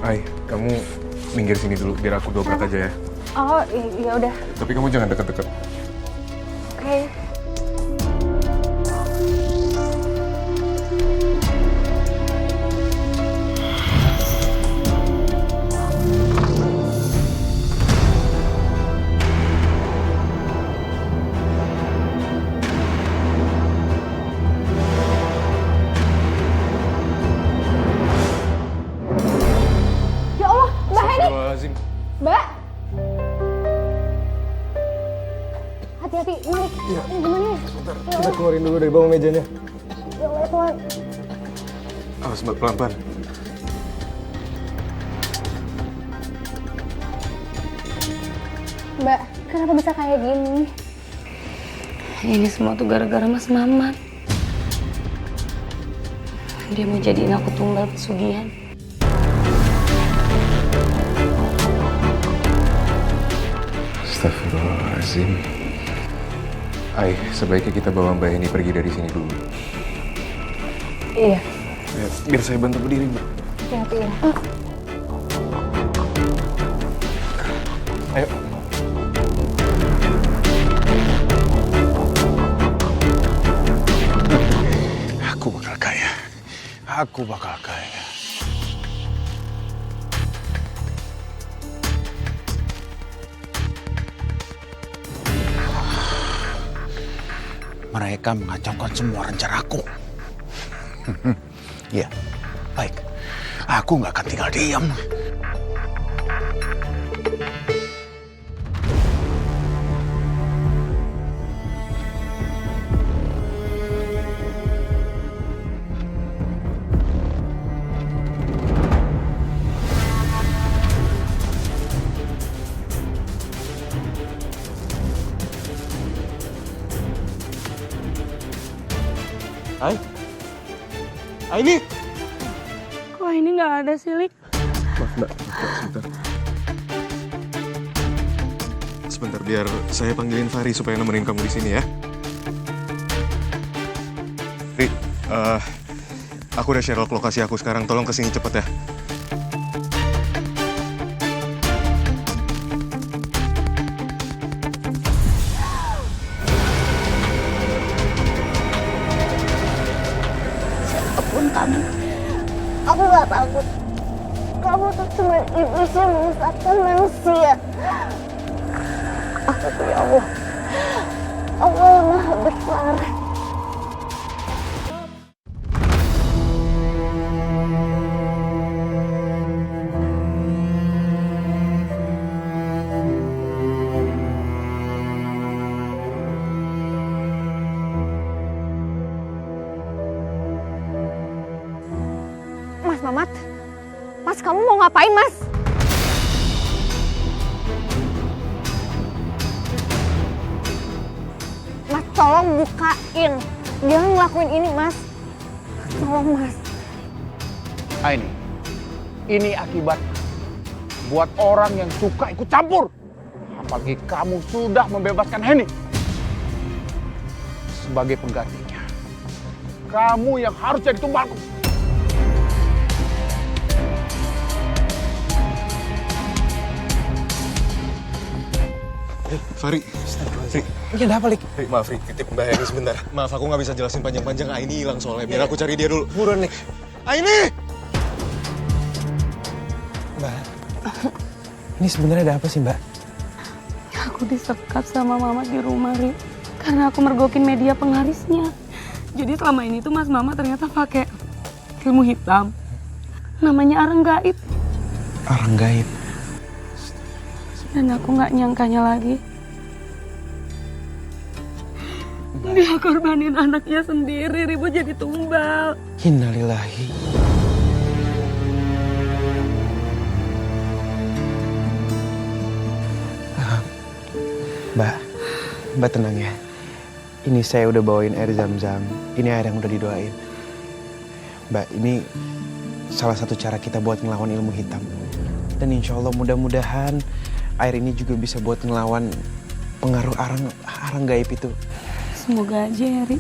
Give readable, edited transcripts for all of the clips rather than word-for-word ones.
Ai, kamu minggir sini dulu biar aku dobrak aja ya. Oh, iya udah. Tapi kamu jangan deket-deket. Oke. Ya Allah, Mbak Heni! Astagfirullahaladzim. Mbak! Hati-hati, Malik. Iya. Ini gimana nih? Sebentar, Ya kita Allah, keluarin dulu dari bawah mejanya. ya Allah Tuhan. Awas Mbak, pelan-pelan. Mbak, kenapa bisa kayak gini? Ini semua tuh gara-gara Mas Mamat. Dia mau jadiin aku tumbal pesugihan. Astagfirullahaladzim. Ai, sebaiknya kita bawa Mbak ini pergi dari sini dulu. Iya, Ya, biar saya bantu berdiri, Mbak. hati-hati ya. Ayo. Aku bakal kaya. Aku bakal kaya. Mereka mengacaukan semua rencanaku. Iya, baik. Aku nggak akan tinggal diam. Ini Kok ini nggak ada sih, Lik? Maaf, Mbak. Sebentar. Sebentar, biar saya panggilin Fahri supaya nemenin kamu di sini ya. Ri, aku udah share lokasi aku sekarang. Tolong kesini cepet ya. Apapun kamu, aku gak takut. Kamu tuh cuma iblis yang menyesatkan manusia. Aku tuh ya Allah, Allah Maha Besar. Mas Mamat, Mas kamu mau ngapain Mas? Mas tolong bukain, jangan ngelakuin ini Mas. Tolong Mas. ini akibat buat orang yang suka ikut campur. Apalagi kamu sudah membebaskan Heni. Sebagai penggantinya, kamu yang harus jadi tumbalku. Fahri. Ri. Ini ada apa, Lik? Ri, maaf Ri, titip Mbak Heni sebentar. Maaf, aku nggak bisa jelasin panjang-panjang. Aini hilang soalnya. Biar aku cari dia dulu. Buruan, Lik. Aini! Mbak, ini sebenarnya ada apa sih, Mbak? Aku disekap sama Mamat di rumah, Rik. Karena aku mergokin media penglarisnya. Jadi selama ini tuh Mas Mamat ternyata pakai ilmu hitam. Namanya areng gaib. Orang gaib. Dan aku nggak nyangkanya lagi. Dia korbanin anaknya sendiri, ribut jadi tumbal. Innalillahi. Mbak tenang ya. Ini saya udah bawain air zam-zam. Ini air yang udah didoain. Mbak, ini salah satu cara kita buat ngelawan ilmu hitam. Dan insya Allah mudah-mudahan air ini juga bisa buat ngelawan pengaruh arang gaib itu. Semoga aja ya, Rik.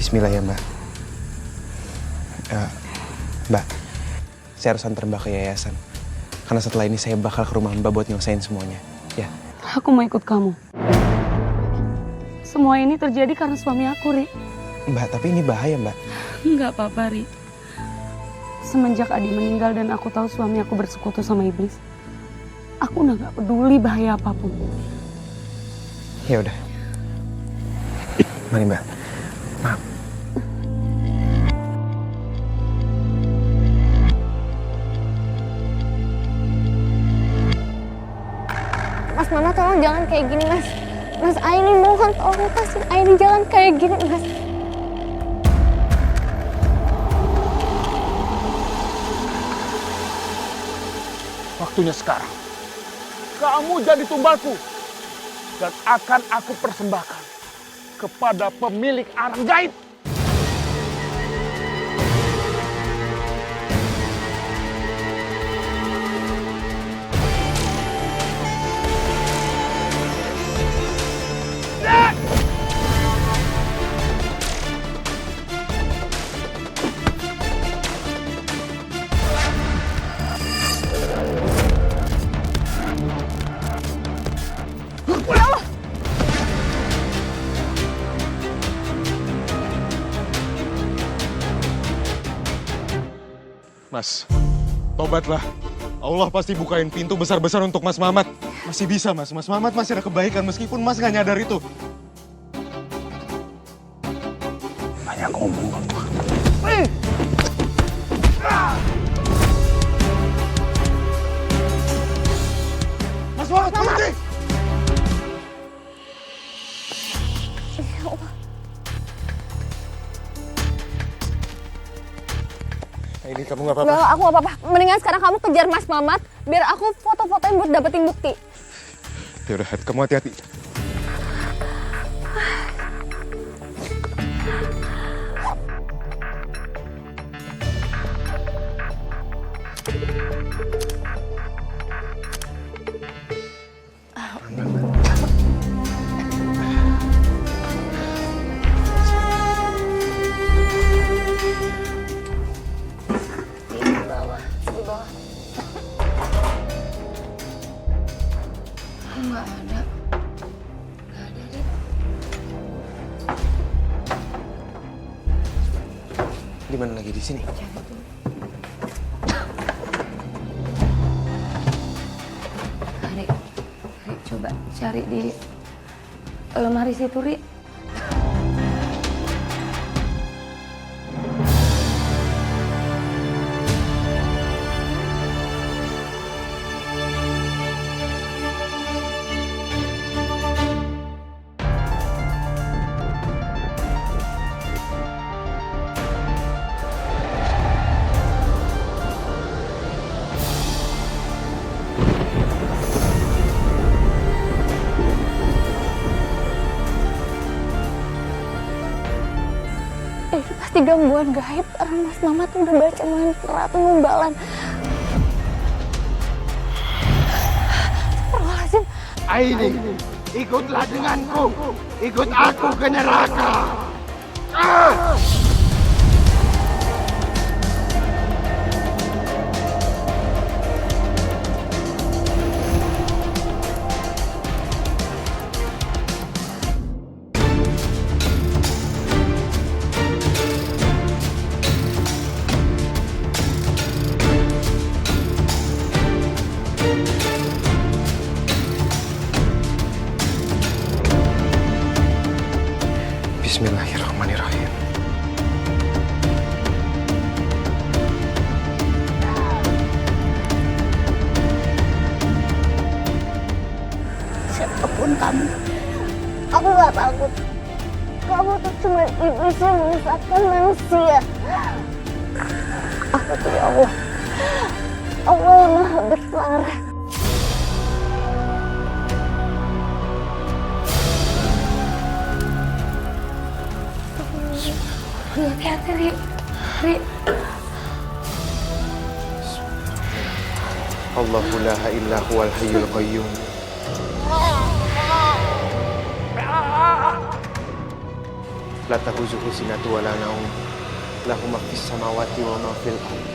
Bismillah ya, Mbak. Mbak, saya harus antar Mbak ke yayasan. Karena setelah ini saya bakal ke rumah Mbak buat nyelesain semuanya. Ya. Aku mau ikut kamu. Semua ini terjadi karena suami aku, Ri. Mbak, tapi ini bahaya, Mbak. Enggak apa-apa, Ri. Semenjak Adi meninggal dan aku tahu suami aku bersekutu sama iblis, aku udah gak peduli bahaya apapun. Ya udah. Mari, Mbak. Maaf. Mas, Mama tolong jangan kayak gini, Mas. Mas, Aini mohon tolong kasih Aini jangan kayak gini, Mas. Waktunya sekarang. Kamu jadi tumbalku. Dan akan aku persembahkan kepada pemilik arang gaib. Mas, tobatlah. Allah pasti bukain pintu besar-besar untuk Mas Mamat. Masih bisa, Mas. Mas Mamat masih ada kebaikan meskipun Mas nggak nyadar itu. Banyak ngomong kamu. Mas Mamat, berhenti! Ini kamu nggak apa-apa? Gak, aku gak apa-apa. Mendingan sekarang kamu kejar Mas Mamat, biar aku foto-fotoin buat dapetin bukti. Ya udah, kamu hati-hati. Di mana lagi di sini? Ri, coba cari di lemari situ, Ri. Ini pasti gangguan gaib karena Mas Mamat udah baca mantra penumbalan. Astagfirullahaladzim. Aini, ikutlah denganku. Ikut aku ke neraka. Bismillahirrahmanirrahim. Siapapun kamu, aku gak takut. Kamu tuh cuma iblis yang menyesatkan manusia. Aku tuh ya Allah. Allah yang maha besar. Hati-hati, Ri. Ri. Allahu la illa huwal hayyul qayyum. La ta'khuzuhu sinatun wa la nawm. Lahu ma fis samawati wa ma fil ardh.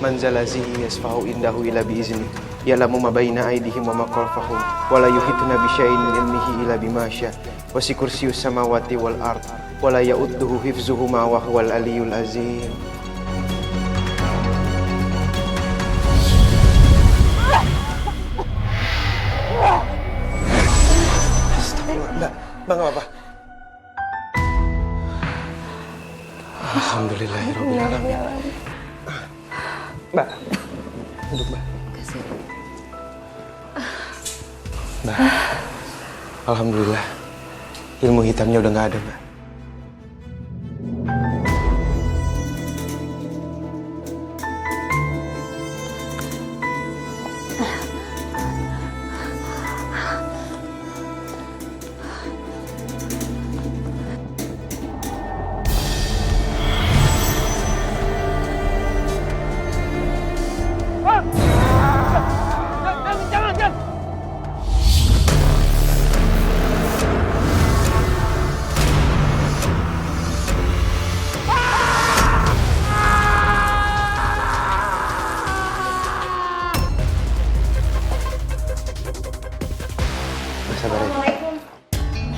Man zalazihi yasfa'u indahu ila bi'izni. Ya'lamu ma baina aydihim wa ma khalfahum. Wa la yuhituna bi syai'in min ilmihi illa bima syaa. Wasi kursiyus samawati wal ard. Wa la ya'udduhu hifzuhuma wa huwal aliyyul azim. Astagfirullah. Mbak nggak apa-apa. Alhamdulillahirabbil alamin. Mbak, duduk Mbak. Mbak, alhamdulillah ilmu hitamnya udah nggak ada Mbak.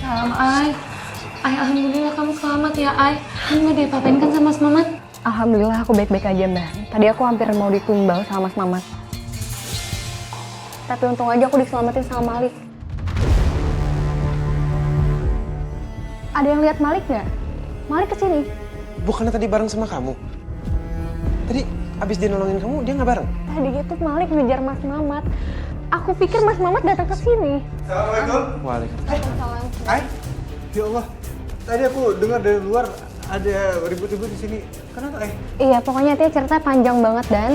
Salam, Ay. Ay, alhamdulillah kamu selamat ya, Ay. Kamu nggak diapa-apain kan sama Mas Mamat? Alhamdulillah aku baik-baik aja, Mbak. Tadi aku hampir mau ditumbal sama Mas Mamat. Tapi untung aja aku diselamatin sama Malik. Ada yang lihat Malik nggak? Malik kesini. Bukannya tadi bareng sama kamu? Tadi abis dia nolongin kamu, dia nggak bareng? Tadi itu Malik ngejar Mas Mamat. Aku pikir Mas Mamat datang ke sini. Assalamualaikum. Waalaikumsalam. Hai. Ya Allah. Tadi aku dengar dari luar ada ribut-ribut di sini. Kenapa, Iya, pokoknya dia cerita panjang banget dan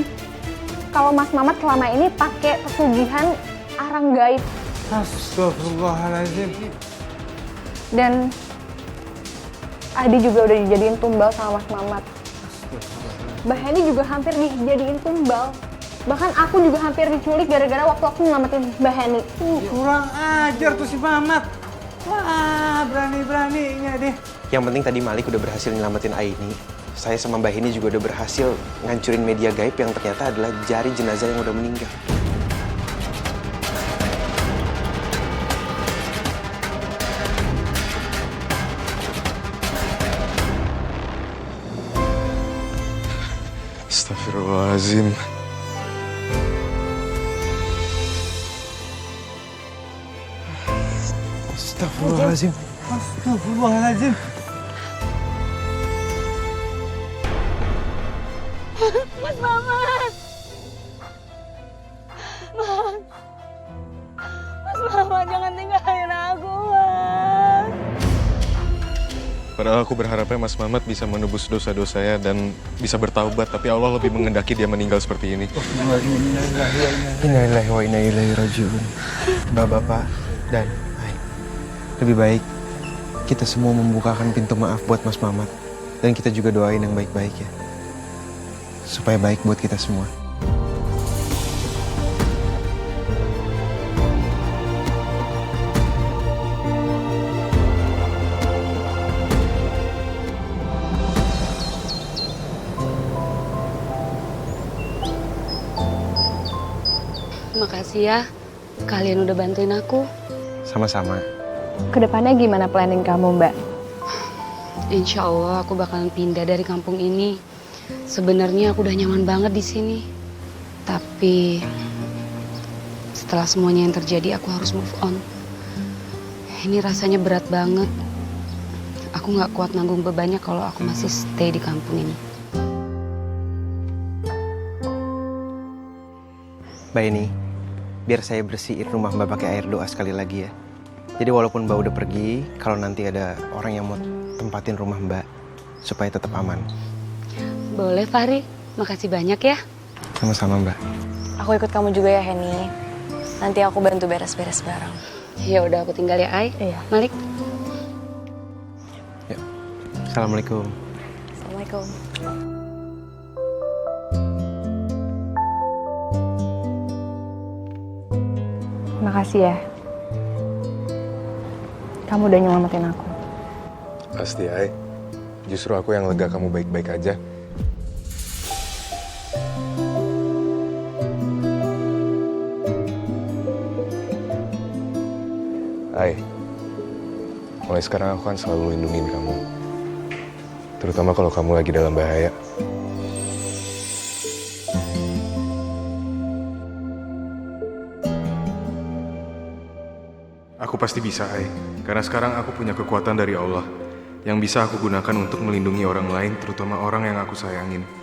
kalau Mas Mamat selama ini pakai pesugihan arang gaib Astagfirullahaladzim. dan Adi juga udah dijadiin tumbal sama Mas Mamat. Mbak Heni juga hampir dijadiin tumbal. Bahkan aku juga hampir diculik gara-gara waktu aku nyelamatin Mbak Heni. Kurang ajar tuh si Mamat. Wah, berani-beraninya deh. Yang penting tadi Malik udah berhasil nyelamatin Aini. Saya sama Mbak Hini juga udah berhasil ngancurin media gaib yang ternyata adalah jari jenazah yang udah meninggal. Astagfirullahaladzim. Astagfirullahaladzim. Astagfirullahaladzim. Mas Mamat! Mas Mamat, jangan tinggalin aku, Mas. Padahal aku berharapnya Mas Mamat bisa menebus dosa-dosanya dan bisa bertaubat, tapi Allah lebih mengendaki dia meninggal seperti ini. Innalillahi wa inna ilaihi raji'un. Bapak-bapak dan Ai, lebih baik kita semua membukakan pintu maaf buat Mas Mamat. Dan kita juga doain yang baik-baik ya. Supaya baik buat kita semua. Makasih ya, kalian udah bantuin aku. Sama-sama. Kedepannya gimana planning kamu, Mbak? Insya Allah aku bakalan pindah dari kampung ini. Sebenarnya aku udah nyaman banget di sini. Tapi setelah semuanya yang terjadi aku harus move on. Ini rasanya berat banget. Aku nggak kuat nanggung bebannya kalau aku masih stay di kampung ini. Mbak ini, biar saya bersihin rumah Mbak pakai air doa sekali lagi ya. Jadi walaupun Mbak udah pergi, kalau nanti ada orang yang mau tempatin rumah Mbak, supaya tetap aman. Boleh Fahri, makasih banyak ya. Sama-sama Mbak. Aku ikut kamu juga ya, Heni. Nanti aku bantu beres-beres barang. Ya udah aku tinggal ya, Ai. Iya. Malik. Yuk. Assalamualaikum. Assalamualaikum. Makasih ya. Kamu udah nyelamatin aku. Pasti, Ai. Justru aku yang lega kamu baik-baik aja. Ai, mulai sekarang aku akan selalu lindungin kamu. Terutama kalau kamu lagi dalam bahaya. Aku pasti bisa, Ai. Karena sekarang aku punya kekuatan dari Allah yang bisa aku gunakan untuk melindungi orang lain, terutama orang yang aku sayangin.